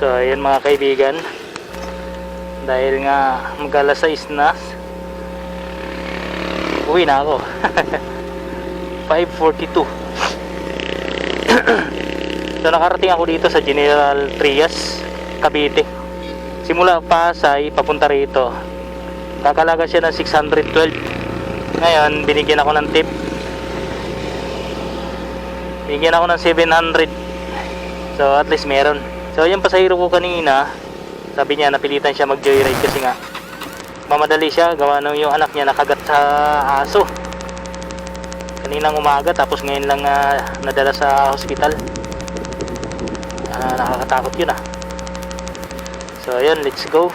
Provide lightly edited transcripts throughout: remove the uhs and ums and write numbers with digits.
So ayan mga kaibigan, dahil nga mag-alas 6 na, uwi na ako. 5:42. So nakarating ako dito sa General Trias, Cavite. Simula Pasay papunta rito, kakalaga siya ng 612. Ngayon binigyan ako ng tip, binigyan ako ng 700. So at least meron. So yung pasahero ko kanina, sabi niya napilitan siya mag joyride kasi nga mamadali siya, gawa nung yung anak niya nakagat sa aso kaninang umaga, tapos ngayon lang nadala sa hospital. Nakakatakot yun So ayun, let's go.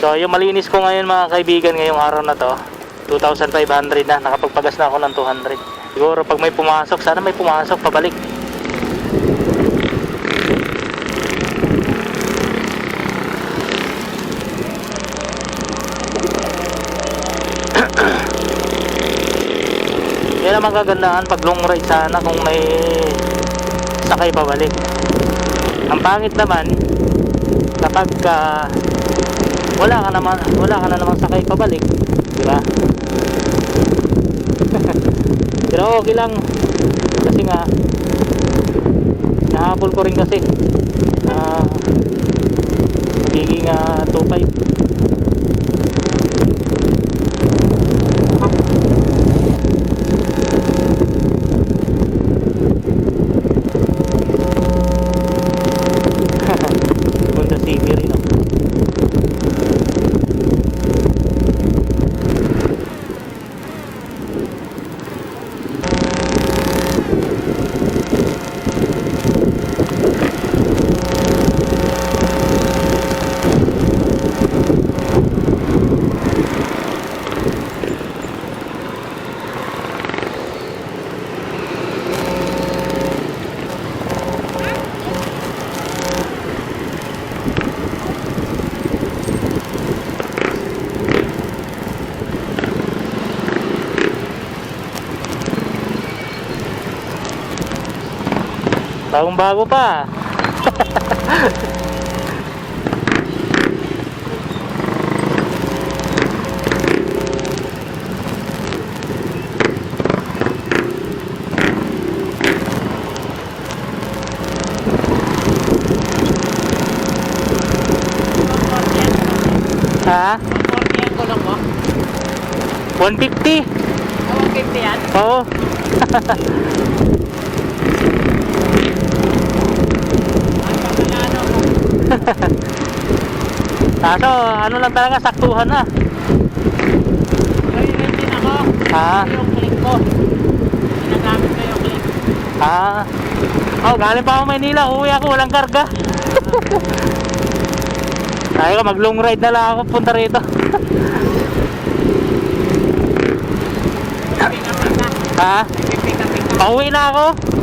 So yung malinis ko ngayon mga kaibigan, ngayong araw na to 2,500 na, nakapagpagas na ako ng 200. Siguro pag may pumasok, sana may pumasok pabalik. Yan ang magagandaan pag long ride sana, kung may sakay pabalik. Ang pangit naman kapag wala ka na naman sakay pabalik, di ba? Pero okay lang kasi nga nahabol ko rin kasi magiging 2.5. Honda City rin bagong bago pa. Ha? 140 ko lang mo? 150? 150 yan? Oo. Kaso ano lang talaga, saktuhan na. May din ako. Yung click ko. Ginagamit ko yung click. Galing pa ako Maynila, uwi ako, walang karga. Tayo ko, mag long ride na lang ako punta rito. Pick up na. Ha? Pick up. Pauwi na ako.